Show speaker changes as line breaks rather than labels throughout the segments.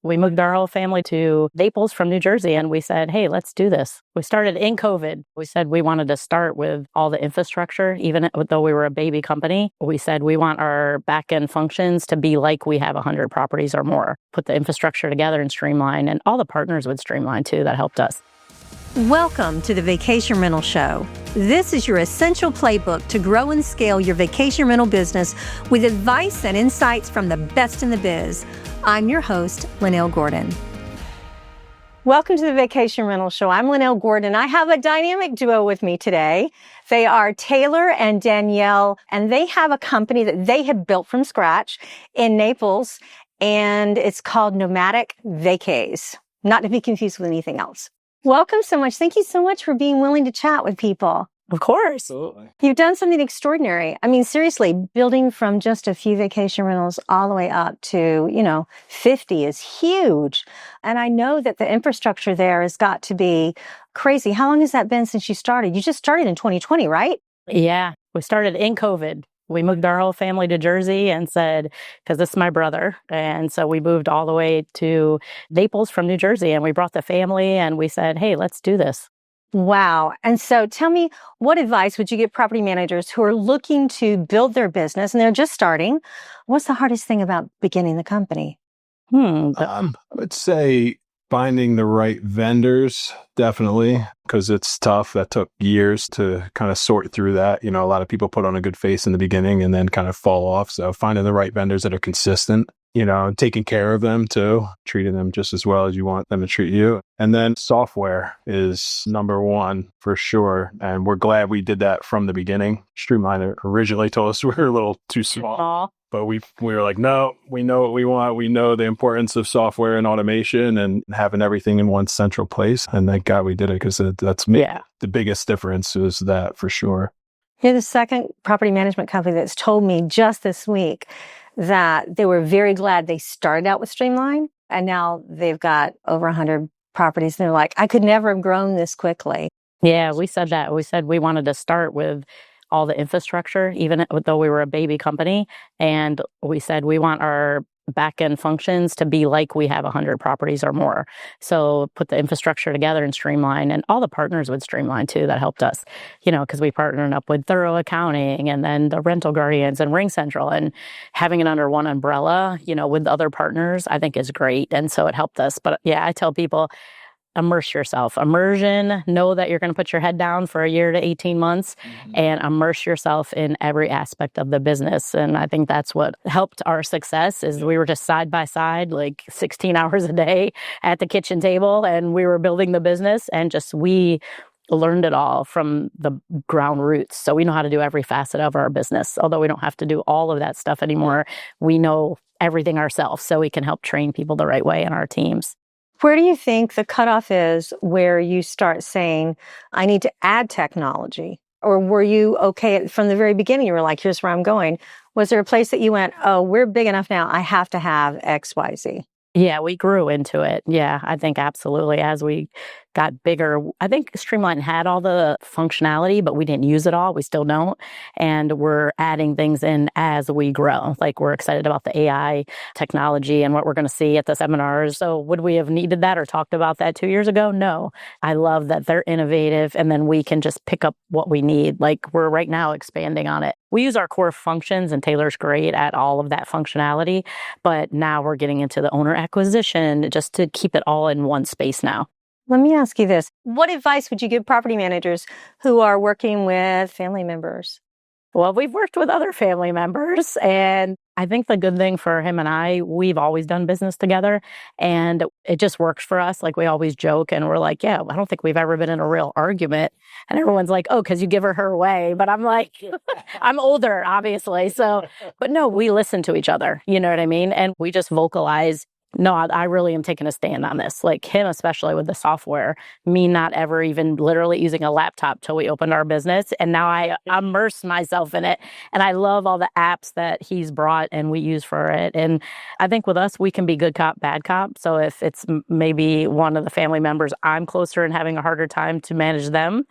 We moved our whole family to Naples from New Jersey, and we said, hey, let's do this. We started in COVID. We said we wanted to start with all the infrastructure, even though we were a baby company. We said we want our back-end functions to be like we have 100 properties or more. Put the infrastructure together and streamline, and all the partners would streamline too. That helped us.
Welcome to the Vacation Rental Show. This is your essential playbook to grow and scale your vacation rental business with advice and insights from the best in the biz. I'm your host, Lynell Gordon. Welcome to the Vacation Rental Show. I'm Lynell Gordon. I have a dynamic duo with me today. They are Taylor and Danielle, and they have a company that they have built from scratch in Naples, and it's called Nomadic Vacays, not to be confused with anything else. Welcome so much. Thank you so much for being willing to chat with people.
Of course.
Absolutely.
You've done something extraordinary. I mean, seriously, building from just a few vacation rentals all the way up to, 50 is huge. And I know that the infrastructure there has got to be crazy. How long has that been since you started? You just started in 2020, right?
Yeah, we started in COVID. We moved our whole family to Jersey and said, because this is my brother. And so we moved all the way to Naples from New Jersey, and we brought the family and we said, hey, let's do this.
Wow. And so tell me, what advice would you give property managers who are looking to build their business and they're just starting? What's the hardest thing about beginning the company?
I would say finding the right vendors, definitely, because it's tough. That took years to kind of sort through that. A lot of people put on a good face in the beginning and then kind of fall off. So finding the right vendors that are consistent, taking care of them too, treating them just as well as you want them to treat you. And then software is number one for sure. And we're glad we did that from the beginning. Streamline originally told us we were a little too small. But we were like, no, we know what we want. We know the importance of software and automation and having everything in one central place. And thank God we did it, because that's the biggest difference is that for sure.
You're the second property management company that's told me just this week that they were very glad they started out with Streamline, and now they've got over 100 properties. And they're like, I could never have grown this quickly.
Yeah, we said that. We said we wanted to start with all the infrastructure, even though we were a baby company. And we said we want our back-end functions to be like we have 100 properties or more. So put the infrastructure together and streamline, and all the partners would streamline too. That helped us, because we partnered up with Thorough Accounting and then the Rental Guardians and Ring Central, and having it under one umbrella, with other partners, I think is great. And so it helped us. But yeah, I tell people, immerse yourself. Immersion, know that you're going to put your head down for a year to 18 months and immerse yourself in every aspect of the business. And I think that's what helped our success is we were just side by side, like 16 hours a day at the kitchen table, and we were building the business, and we learned it all from the ground roots. So we know how to do every facet of our business. Although we don't have to do all of that stuff anymore, we know everything ourselves, so we can help train people the right way in our teams.
Where do you think the cutoff is where you start saying, I need to add technology? Or were you okay from the very beginning? You were like, here's where I'm going. Was there a place that you went, oh, we're big enough now, I have to have X, Y, Z?
Yeah, we grew into it. Yeah, I think absolutely. As we got bigger, I think Streamline had all the functionality, but we didn't use it all. We still don't. And we're adding things in as we grow. Like, we're excited about the AI technology and what we're going to see at the seminars. So would we have needed that or talked about that 2 years ago? No. I love that they're innovative, and then we can just pick up what we need. Like, we're right now expanding on it. We use our core functions, and Taylor's great at all of that functionality. But now we're getting into the owner acquisition just to keep it all in one space now.
Let me ask you this. What advice would you give property managers who are working with family members?
Well, we've worked with other family members, and I think the good thing for him and I, we've always done business together, and it just works for us. Like, we always joke, and we're like, yeah, I don't think we've ever been in a real argument. And everyone's like, oh, because you give her way. But I'm like, I'm older, obviously. So, but no, we listen to each other. You know what I mean? And we just vocalize, no, I really am taking a stand on this. Like, him, especially with the software, me not ever even literally using a laptop till we opened our business. And now I immerse myself in it. And I love all the apps that he's brought and we use for it. And I think with us, we can be good cop, bad cop. So if it's maybe one of the family members, I'm closer and having a harder time to manage them,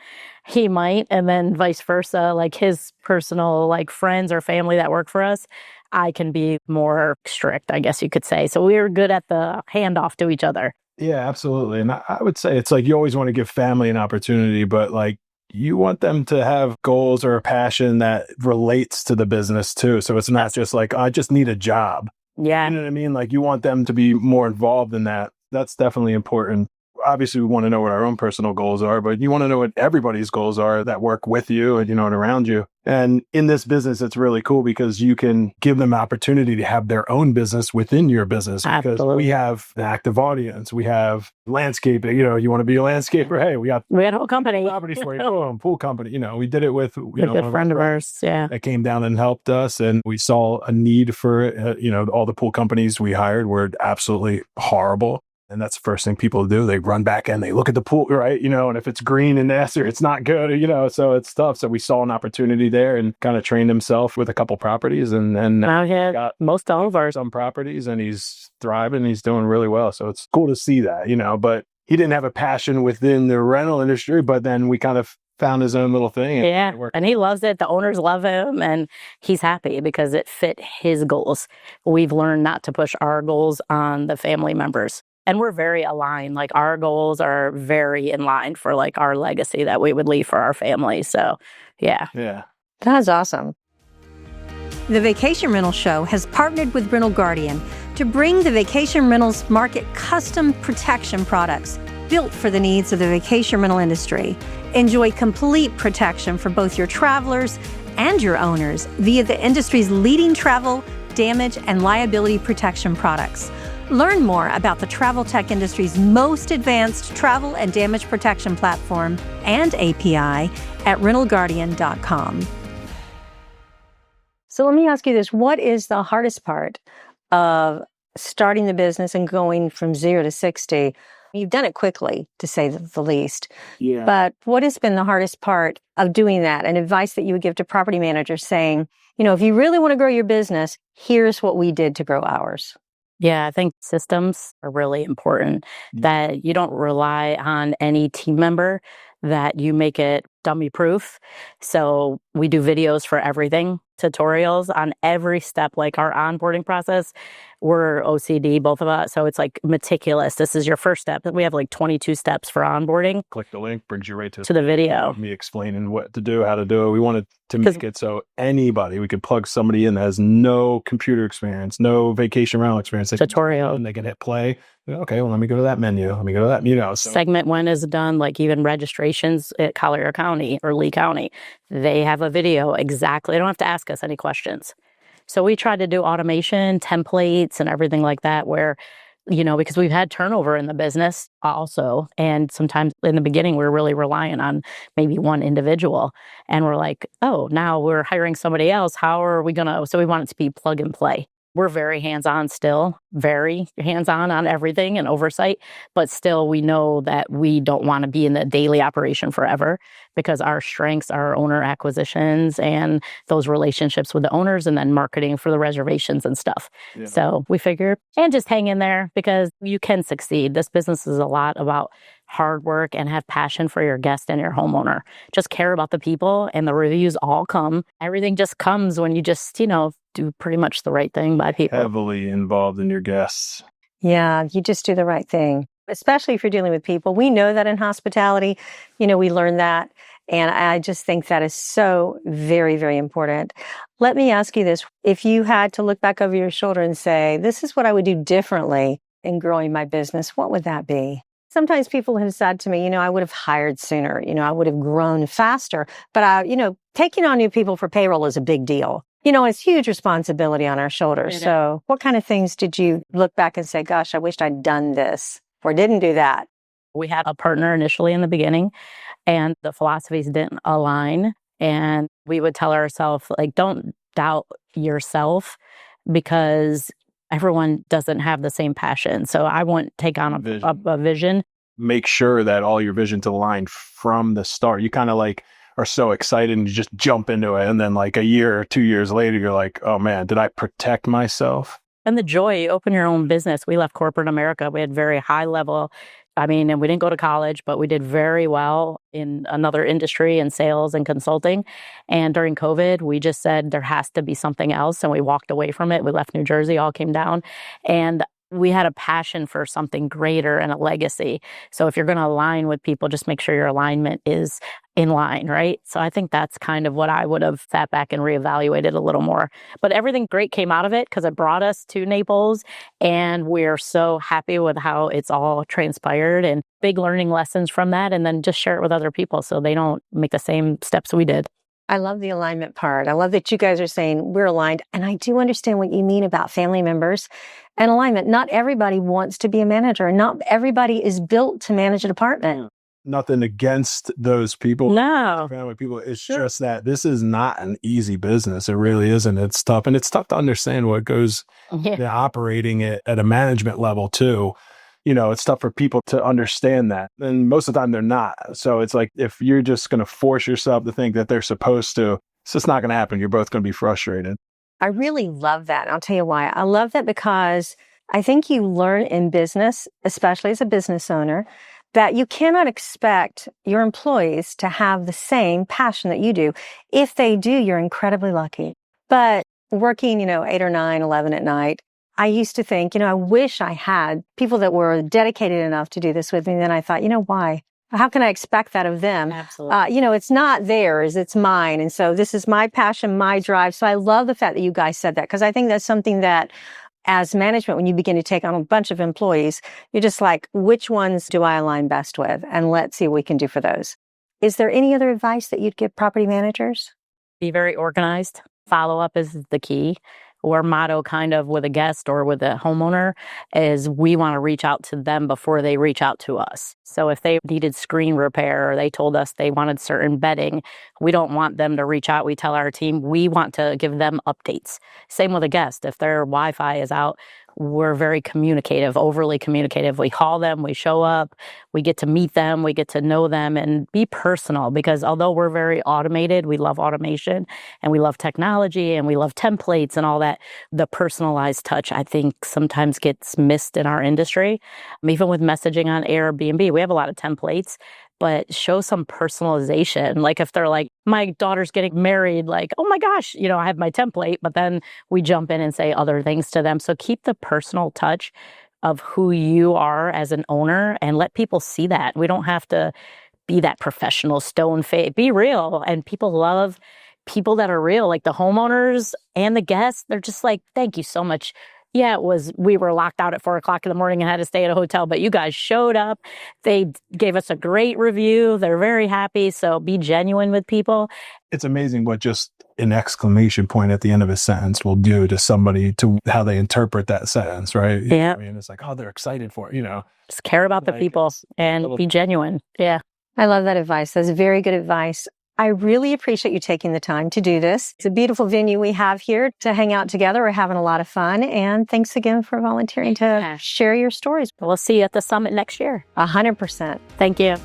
he might. And then vice versa, like his personal, like friends or family that work for us, I can be more strict, I guess you could say. So we were good at the handoff to each other.
Yeah, absolutely. And I would say it's like you always want to give family an opportunity, but like you want them to have goals or a passion that relates to the business too. So it's not just like, I just need a job.
Yeah.
You know what I mean? Like you want them to be more involved in that. That's definitely important. Obviously, we want to know what our own personal goals are, but you want to know what everybody's goals are that work with you and, and around you. And in this business, it's really cool because you can give them an opportunity to have their own business within your business. Because
Absolutely.
we have an active audience. We have landscaping. You want to be a landscaper? Hey, we had
a whole company.
Properties for you. Oh, pool company. We did it with
a good friend of ours. Yeah.
That came down and helped us. And we saw a need for it. All the pool companies we hired were absolutely horrible. And that's the first thing people do. They run back and they look at the pool, right? And if it's green and nasty, it's not good, so it's tough. So we saw an opportunity there and kind of trained himself with a couple properties. And then
now he got most all of ours.
Some properties and he's thriving. He's doing really well. So it's cool to see that, but he didn't have a passion within the rental industry, but then we kind of found his own little thing.
And he loves it. The owners love him and he's happy because it fit his goals. We've learned not to push our goals on the family members. And we're very aligned. Like our goals are very in line for like our legacy that we would leave for our family. So, yeah.
Yeah.
That's awesome. The Vacation Rental Show has partnered with Lynell Gordon to bring the vacation rentals market custom protection products built for the needs of the vacation rental industry. Enjoy complete protection for both your travelers and your owners via the industry's leading travel, damage, and liability protection products. Learn more about the travel tech industry's most advanced travel and damage protection platform and API at rentalguardian.com. So let me ask you this. What is the hardest part of starting the business and going from 0 to 60? You've done it quickly, to say the least.
Yeah.
But what has been the hardest part of doing that? And advice that you would give to property managers saying, if you really want to grow your business, here's what we did to grow ours.
Yeah, I think systems are really important, that you don't rely on any team member, that you make it dummy proof. So we do videos for everything, tutorials on every step, like our onboarding process. We're OCD, both of us. So it's like meticulous. This is your first step. We have like 22 steps for onboarding.
Click the link, brings you right to
the video.
Me explaining what to do, how to do it. We wanted to make it so we could plug somebody in that has no computer experience, no vacation rental experience.
Tutorial.
And they can hit play. Okay, well, let me go to that menu. Let me go to that, So.
Segment when is done, like even registrations at Collier County or Lee County. They have a video exactly. They don't have to ask us any questions. So we try to do automation, templates, and everything like that where, because we've had turnover in the business also. And sometimes in the beginning, we're really relying on maybe one individual. And we're like, oh, now we're hiring somebody else. How are we going to? So we want it to be plug and play. We're very hands-on still, very hands-on on everything and oversight, but still we know that we don't want to be in the daily operation forever because our strengths are owner acquisitions and those relationships with the owners and then marketing for the reservations and stuff. Yeah. So we figured, and just hang in there because you can succeed. This business is a lot about hard work and have passion for your guest and your homeowner. Just care about the people and the reviews all come. Everything just comes when you just, do pretty much the right thing by people.
Heavily involved in your guests.
Yeah, you just do the right thing, especially if you're dealing with people. We know that in hospitality, we learn that. And I just think that is so very, very important. Let me ask you this. If you had to look back over your shoulder and say, this is what I would do differently in growing my business, what would that be? Sometimes people have said to me, I would have hired sooner, I would have grown faster. But, taking on new people for payroll is a big deal. It's huge responsibility on our shoulders. So what kind of things did you look back and say, gosh, I wished I'd done this or didn't do that?
We had a partner initially in the beginning and the philosophies didn't align. And we would tell ourselves, like, don't doubt yourself because everyone doesn't have the same passion. So I won't take on a vision.
Make sure that all your visions align from the start. You kind of are so excited and you just jump into it. And then like a year or 2 years later, you're like, oh man, did I protect myself?
And the joy, you open your own business. We left corporate America. We had very high level I mean, and we didn't go to college, but we did very well in another industry in sales and consulting. And during COVID, we just said there has to be something else. And we walked away from it. We left New Jersey, all came down. And we had a passion for something greater and a legacy. So if you're going to align with people, just make sure your alignment is in line, right? So I think that's kind of what I would have sat back and reevaluated a little more. But everything great came out of it because it brought us to Naples, and we're so happy with how it's all transpired and big learning lessons from that, and then just share it with other people so they don't make the same steps we did.
I love the alignment part. I love that you guys are saying we're aligned. And I do understand what you mean about family members and alignment. Not everybody wants to be a manager. Not everybody is built to manage a department.
Nothing against those people.
No.
Family people. It's just that this is not an easy business. It really isn't. It's tough. And it's tough to understand what goes operating it at a management level too. It's tough for people to understand that. And most of the time they're not. So it's like, if you're just going to force yourself to think that they're supposed to, it's just not going to happen. You're both going to be frustrated.
I really love that. I'll tell you why. I love that because I think you learn in business, especially as a business owner, that you cannot expect your employees to have the same passion that you do. If they do, you're incredibly lucky. But working, 8 or 9, 11 at night, I used to think, I wish I had people that were dedicated enough to do this with me. And then I thought, why? How can I expect that of them?
Absolutely.
It's not theirs, it's mine. And so this is my passion, my drive. So I love the fact that you guys said that, because I think that's something that as management, when you begin to take on a bunch of employees, you're just like, which ones do I align best with? And let's see what we can do for those. Is there any other advice that you'd give property managers?
Be very organized. Follow up is the key. Our motto kind of with a guest or with a homeowner is we want to reach out to them before they reach out to us. So if they needed screen repair or they told us they wanted certain bedding, we don't want them to reach out. We tell our team we want to give them updates. Same with a guest. If their Wi-Fi is out, we're very communicative, overly communicative. We call them, we show up, we get to meet them, we get to know them and be personal, because although we're very automated, we love automation and we love technology and we love templates and all that. The personalized touch, I think, sometimes gets missed in our industry. Even with messaging on Airbnb, we have a lot of templates, but show some personalization. Like if they're like, my daughter's getting married, like, oh my gosh, I have my template, but then we jump in and say other things to them. So keep the personal touch of who you are as an owner and let people see that. We don't have to be that professional stone face. Be real. And people love people that are real, like the homeowners and the guests. They're just like, thank you so much. Yeah, we were locked out at 4:00 in the morning and had to stay at a hotel, but you guys showed up. They gave us a great review. They're very happy. So be genuine with people.
It's amazing what just an exclamation point at the end of a sentence will do to somebody, to how they interpret that sentence, right?
Yeah.
I mean, it's like, oh, they're excited for it,
Just care about the people and be genuine. Yeah.
I love that advice. That's very good advice. I really appreciate you taking the time to do this. It's a beautiful venue we have here to hang out together. We're having a lot of fun. And thanks again for volunteering to share your stories.
We'll see you at the summit next year.
100%.
Thank you.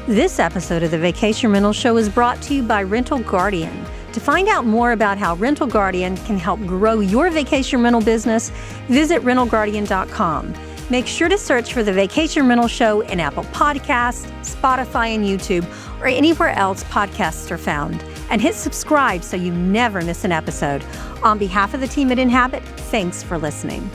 This episode of the Vacation Rental Show is brought to you by Rental Guardian. To find out more about how Rental Guardian can help grow your vacation rental business, visit rentalguardian.com. Make sure to search for the Vacation Rental Show in Apple Podcasts, Spotify, and YouTube, or anywhere else podcasts are found. And hit subscribe so you never miss an episode. On behalf of the team at Inhabit, thanks for listening.